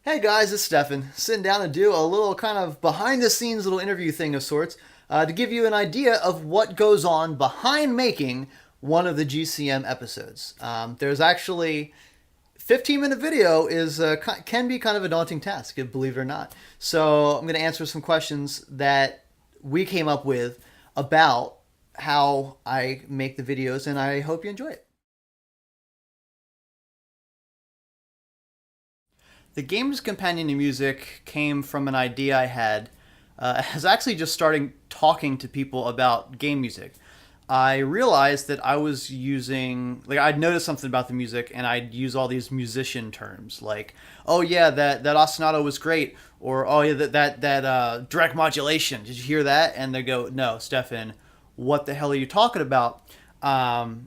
Hey guys, it's Stefan, sitting down to do a little kind of behind the scenes little interview thing of sorts to give you an idea of what goes on behind making one of the GCM episodes. There's actually 15-minute video can be kind of a daunting task, believe it or not. So I'm going to answer some questions that we came up with about how I make the videos, and I hope you enjoy it. The Gamer's Companion to Music came from an idea I had. I was actually just starting talking to people about game music. I realized that I was using, I'd noticed something about the music, and I'd use all these musician terms, like, oh yeah, that ostinato was great, or oh yeah, that direct modulation. Did you hear that? And they go, no, Stefan, what the hell are you talking about? What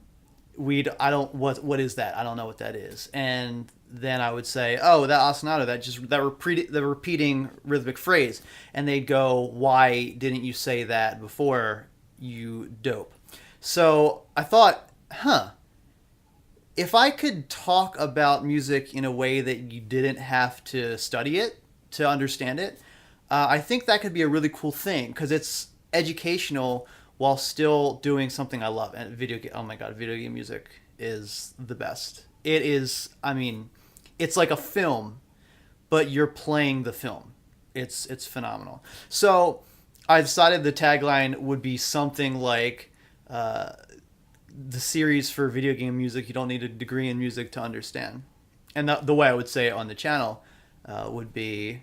is that? I don't know what that is. And then I would say, oh, that ostinato, that repeating rhythmic phrase. And they'd go, why didn't you say that before, you dope? So I thought, if I could talk about music in a way that you didn't have to study it to understand it, I think that could be a really cool thing, because it's educational while still doing something I love. And oh my god, video game music is the best. It is, it's like a film, but you're playing the film. It's phenomenal. So I decided the tagline would be something like, the series for video game music you don't need a degree in music to understand. And the way I would say it on the channel would be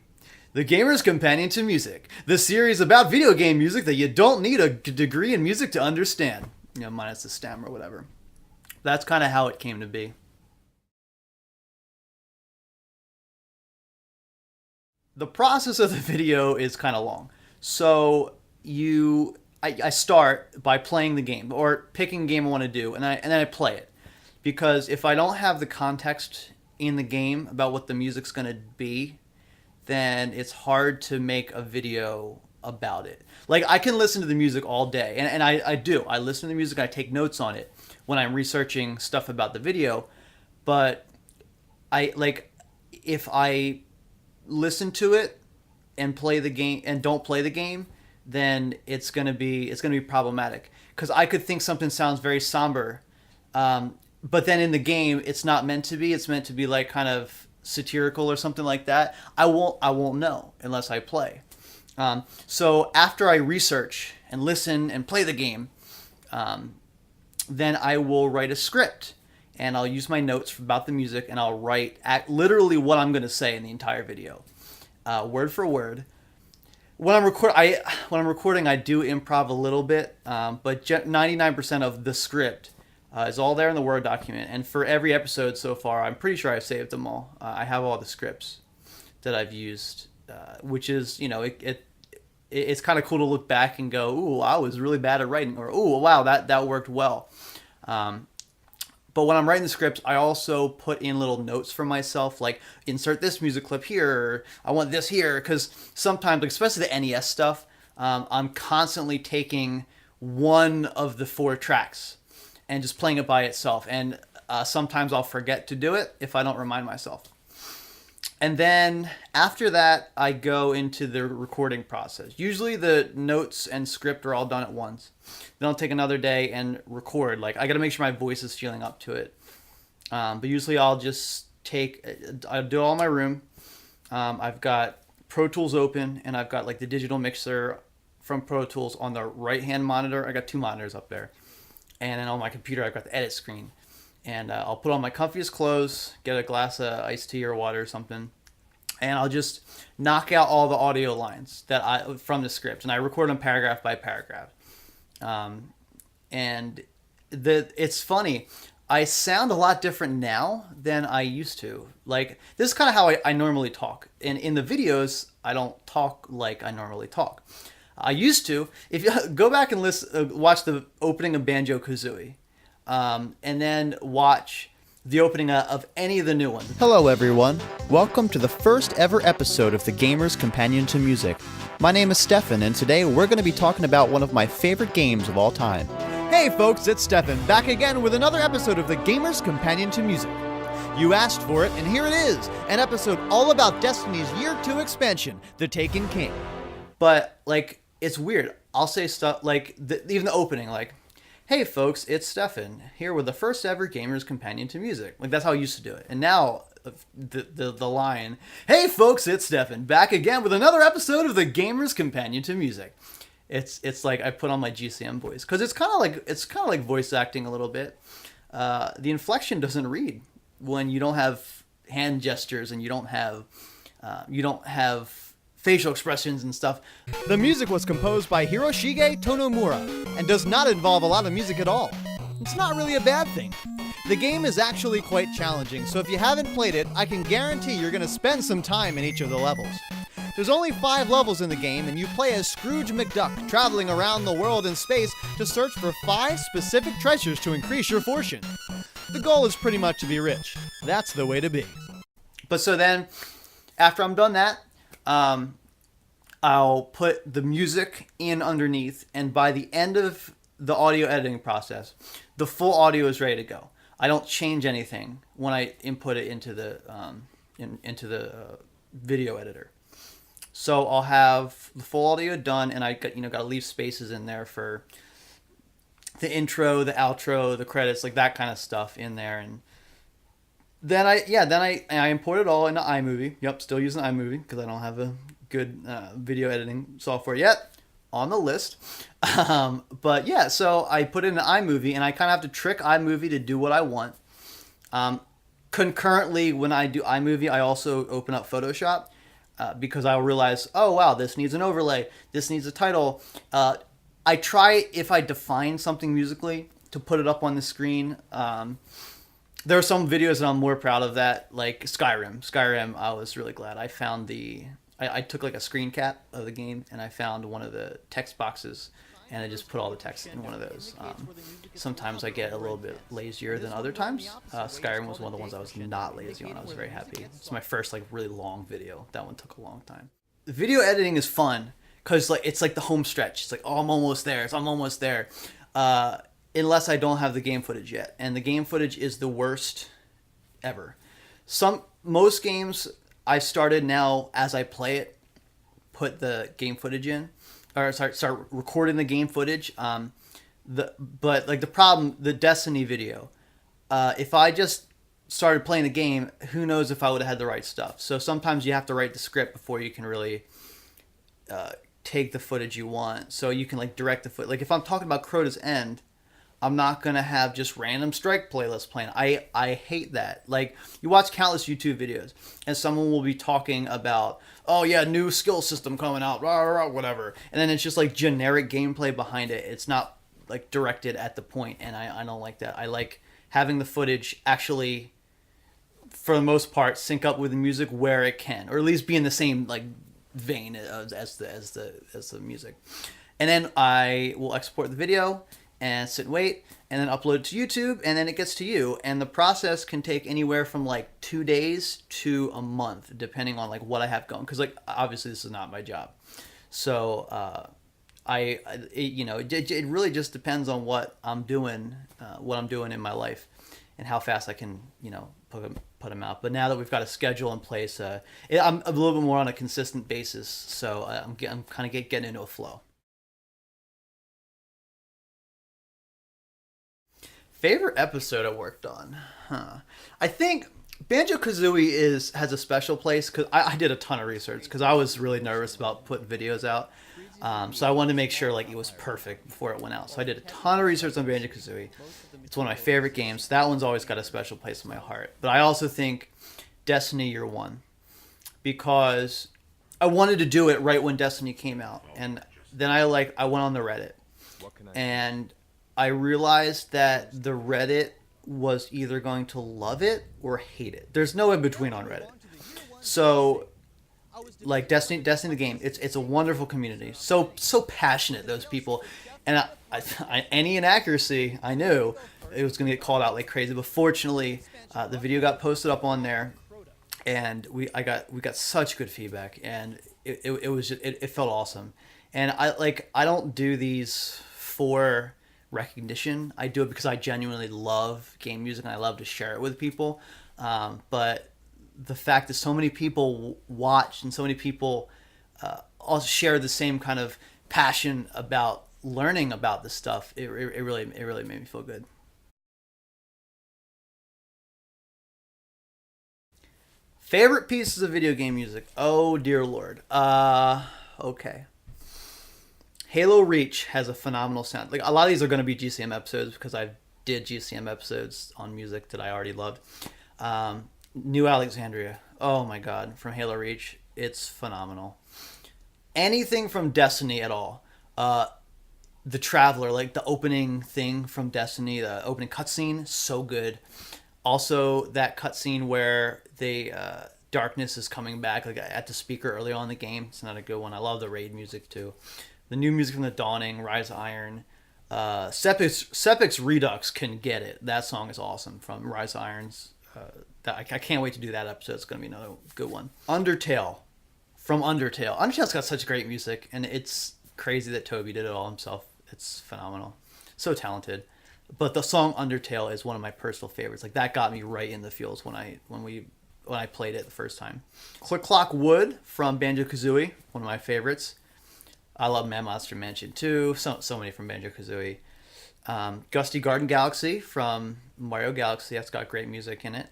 The Gamer's Companion to Music, the series about video game music that you don't need a degree in music to understand. Minus the stem or whatever. That's kind of how it came to be. The process of the video is kind of long. So I start by playing the game, or picking a game I want to do, and then I play it. Because if I don't have the context in the game about what the music's going to be, then it's hard to make a video about it. Like, I can listen to the music all day, and I do. I listen to the music, I take notes on it when I'm researching stuff about the video, but if I listen to it and play the game and don't play the game, then it's gonna be problematic, because I could think something sounds very somber, but then in the game it's not meant to be. It's meant to be like kind of satirical or something like that. I won't know unless I play. So after I research and listen and play the game, then I will write a script, and I'll use my notes about the music, and I'll write literally what I'm going to say in the entire video, word for word. When I'm recording, I do improv a little bit, but 99% of the script is all there in the Word document. And for every episode so far, I'm pretty sure I've saved them all. I have all the scripts that I've used, which is, it's kind of cool to look back and go, ooh, I was really bad at writing, or ooh, wow, that worked well. But when I'm writing the scripts, I also put in little notes for myself, like insert this music clip here, or I want this here, because sometimes, especially the NES stuff, I'm constantly taking one of the 4 tracks and just playing it by itself. And sometimes I'll forget to do it if I don't remind myself. And then after that, I go into the recording process. Usually the notes and script are all done at once. Then I'll take another day and record. I got to make sure my voice is feeling up to it. But usually I'll do it all in my room. I've got Pro Tools open, and I've got the digital mixer from Pro Tools on the right-hand monitor. I got 2 monitors up there. And then on my computer, I've got the edit screen. And I'll put on my comfiest clothes, get a glass of iced tea or water or something, and I'll just knock out all the audio lines from the script, and I record them paragraph by paragraph. And it's funny, I sound a lot different now than I used to. This is kind of how I normally talk. And in the videos, I don't talk like I normally talk. I used to. If you go back and watch the opening of Banjo-Kazooie, and then watch the opening of any of the new ones. Hello everyone, welcome to the first ever episode of The Gamer's Companion to Music. My name is Stefan, and today we're going to be talking about one of my favorite games of all time. Hey folks, it's Stefan, back again with another episode of The Gamer's Companion to Music. You asked for it, and here it is, an episode all about Destiny's Year 2 expansion, The Taken King. But, like, it's weird. I'll say stuff like, even the opening, like, hey folks, it's Stefan, here with the first ever Gamer's Companion to Music. Like, that's how I used to do it. And now, the line, hey folks, it's Stefan, back again with another episode of the Gamer's Companion to Music. It's like I put on my GCM voice, because it's kind of like voice acting a little bit. The inflection doesn't read when you don't have hand gestures and you don't have facial expressions and stuff. The music was composed by Hiroshige Tonomura and does not involve a lot of music at all. It's not really a bad thing. The game is actually quite challenging, so if you haven't played it, I can guarantee you're going to spend some time in each of the levels. There's only 5 levels in the game, and you play as Scrooge McDuck, traveling around the world in space to search for 5 specific treasures to increase your fortune. The goal is pretty much to be rich. That's the way to be. But so then, after I'm done that, I'll put the music in underneath, and by the end of the audio editing process, the full audio is ready to go. I don't change anything when I input it into the video editor. So I'll have the full audio done, and I got to leave spaces in there for the intro, the outro, the credits, like that kind of stuff in there. And then I import it all into iMovie. Yep, still using iMovie because I don't have a good video editing software yet on the list. But yeah, so I put it into iMovie, and I kind of have to trick iMovie to do what I want. Concurrently, when I do iMovie, I also open up Photoshop because I'll realize, oh wow, this needs an overlay, this needs a title. I try, if I define something musically, to put it up on the screen. There are some videos that I'm more proud of that, like Skyrim. I was really glad I found I took like a screen cap of the game, and I found one of the text boxes, and I just put all the text in one of those. Sometimes I get a little bit lazier than other times. Skyrim was one of the ones I was not lazy on. I was very happy. It's my first like really long video. That one took a long time. The video editing is fun because like it's like the home stretch. It's like, oh, I'm almost there. I'm almost there. Unless I don't have the game footage yet, and the game footage is the worst ever. Most games I started now as I play it, put the game footage in, or start recording the game footage. But like the problem, the Destiny video, if I just started playing the game, who knows if I would have had the right stuff. So sometimes you have to write the script before you can really take the footage you want. So you can like direct the like if I'm talking about Crota's End, I'm not going to have just random strike playlists playing. I hate that. Like, you watch countless YouTube videos, and someone will be talking about, oh yeah, new skill system coming out, rah, rah, rah, whatever. And then it's just like generic gameplay behind it. It's not like directed at the point, and I don't like that. I like having the footage actually, for the most part, sync up with the music where it can, or at least be in the same like vein as the music. And then I will export the video and sit and wait, and then upload it to YouTube, and then it gets to you. And the process can take anywhere from like 2 days to a month, depending on like what I have going. Because like obviously this is not my job, so it really just depends on what I'm doing in my life, and how fast I can put them out. But now that we've got a schedule in place, I'm a little bit more on a consistent basis, so I'm kind of getting into a flow. Favorite episode I worked on? I think Banjo-Kazooie has a special place because I did a ton of research because I was really nervous about putting videos out. So I wanted to make sure like it was perfect before it went out. So I did a ton of research on Banjo-Kazooie. It's one of my favorite games. That one's always got a special place in my heart. But I also think Destiny Year 1, because I wanted to do it right when Destiny came out. And then I went on the Reddit, and I realized that the Reddit was either going to love it or hate it. There's no in between on Reddit. So, like Destiny the game, it's a wonderful community. So passionate, those people. And any inaccuracy, I knew it was going to get called out like crazy. But fortunately, the video got posted up on there, and we got such good feedback, and it felt awesome. And I don't do these for recognition. I do it because I genuinely love game music, and I love to share it with people. But the fact that so many people watch and so many people all share the same kind of passion about learning about this stuff, it really made me feel good. Favorite pieces of video game music? Oh dear lord. Okay. Halo Reach has a phenomenal sound. Like a lot of these are going to be GCM episodes because I did GCM episodes on music that I already loved. New Alexandria. Oh my god, from Halo Reach, it's phenomenal. Anything from Destiny at all. The Traveler, like the opening thing from Destiny, the opening cutscene, so good. Also, that cutscene where they darkness is coming back, like at the speaker early on in the game. It's not a good one. I love the raid music too. The new music from The Dawning, Rise of Iron. Sepix Redux can get it. That song is awesome from Rise of Irons. I can't wait to do that episode. It's going to be another good one. Undertale. From Undertale. Undertale's got such great music, and it's crazy that Toby did it all himself. It's phenomenal. So talented. But the song Undertale is one of my personal favorites. Like that got me right in the feels when I played it the first time. Click Clock Wood from Banjo-Kazooie, one of my favorites. I love Mad Monster Mansion too. So many from Banjo-Kazooie. Gusty Garden Galaxy from Mario Galaxy. That's got great music in it.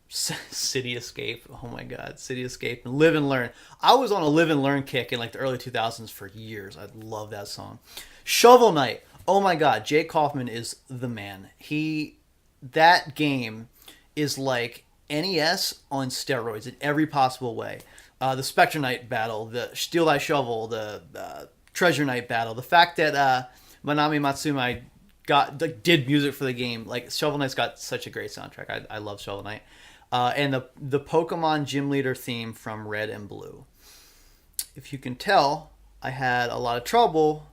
City Escape. Oh my god, City Escape and Live and Learn. I was on a Live and Learn kick in like the early 2000s for years. I love that song. Shovel Knight. Oh my god, Jake Kaufman is the man. That game is like NES on steroids in every possible way. The Spectre Knight battle, the Steal Thy Shovel, the Treasure Knight battle, the fact that Manami Matsume did music for the game. Like Shovel Knight's got such a great soundtrack. I love Shovel Knight. And the Pokemon Gym Leader theme from Red and Blue. If you can tell, I had a lot of trouble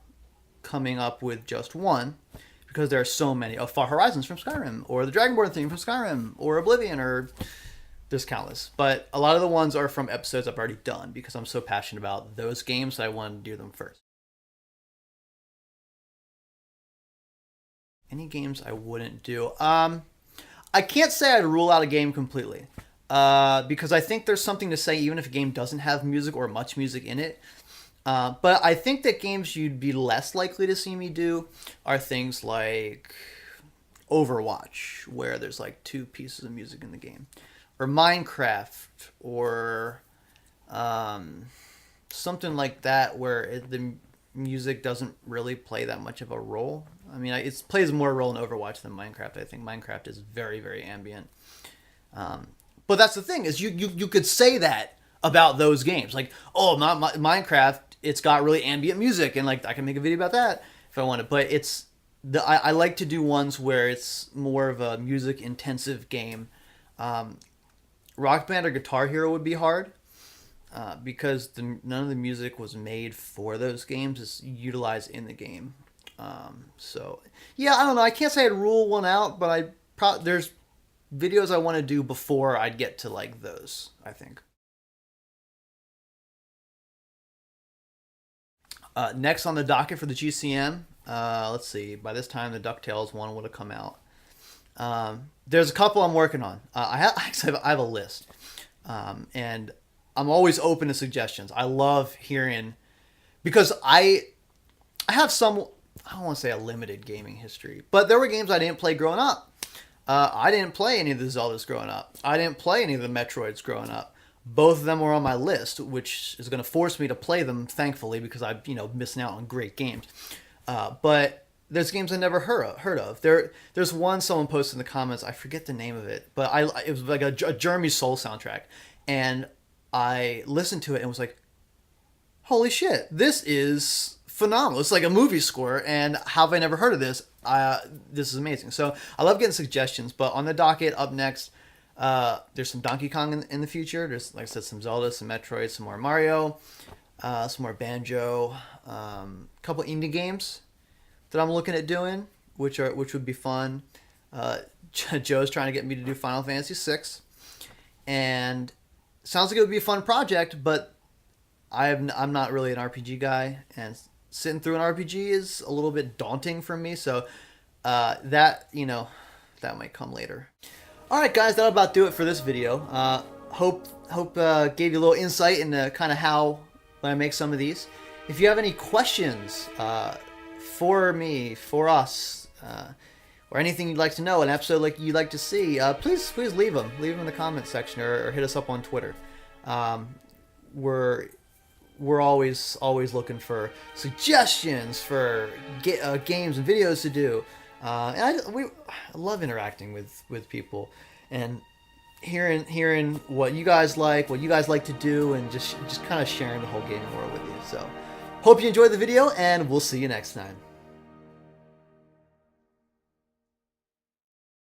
coming up with just one because there are so many. Far Horizons from Skyrim, or the Dragonborn theme from Skyrim, or Oblivion, or there's countless. But a lot of the ones are from episodes I've already done because I'm so passionate about those games that I wanted to do them first. Any games I wouldn't do? I can't say I'd rule out a game completely because I think there's something to say even if a game doesn't have music or much music in it. But I think that games you'd be less likely to see me do are things like Overwatch, where there's like 2 pieces of music in the game, or Minecraft, or something like that where the music doesn't really play that much of a role. I mean, it plays more role in Overwatch than Minecraft. I think Minecraft is very, very ambient. But that's the thing is you could say that about those games. Like, oh, Minecraft, it's got really ambient music, and like I can make a video about that if I wanted. But I like to do ones where it's more of a music intensive game. Rock Band or Guitar Hero would be hard because none of the music was made for those games. It's utilized in the game. So yeah, I don't know. I can't say I'd rule one out, but there's videos I want to do before I'd get to like those, I think. Next on the docket for the GCM, let's see. By this time, the DuckTales one would have come out. There's a couple I'm working on. I have a list, and I'm always open to suggestions. I love hearing because I have some. I don't want to say a limited gaming history, but there were games I didn't play growing up. I didn't play any of the Zeldas growing up. I didn't play any of the Metroids growing up. Both of them were on my list, which is going to force me to play them, thankfully, because I'm missing out on great games. But there's games I never heard of. There's one someone posted in the comments. I forget the name of it, but it was like a Jeremy Soule soundtrack, and I listened to it and was like, "Holy shit, this is phenomenal! It's like a movie score." And how have I never heard of this? This is amazing. So I love getting suggestions. But on the docket, up next. There's some Donkey Kong in the future. There's, like I said, some Zelda, some Metroid, some more Mario, some more Banjo, a couple indie games that I'm looking at doing, which would be fun. Joe's trying to get me to do Final Fantasy VI, and sounds like it would be a fun project, but I'm not really an RPG guy, and sitting through an RPG is a little bit daunting for me. So that might come later. All right, guys, that'll about do it for this video. Hope gave you a little insight into kind of how when I make some of these. If you have any questions for me, for us, or anything you'd like to know, an episode like you'd like to see, please leave them. Leave them in the comments section or hit us up on Twitter. We're always looking for suggestions for games and videos to do. And I love interacting with people and hearing what you guys like to do, and just kind of sharing the whole gaming world with you. So, hope you enjoyed the video, and we'll see you next time.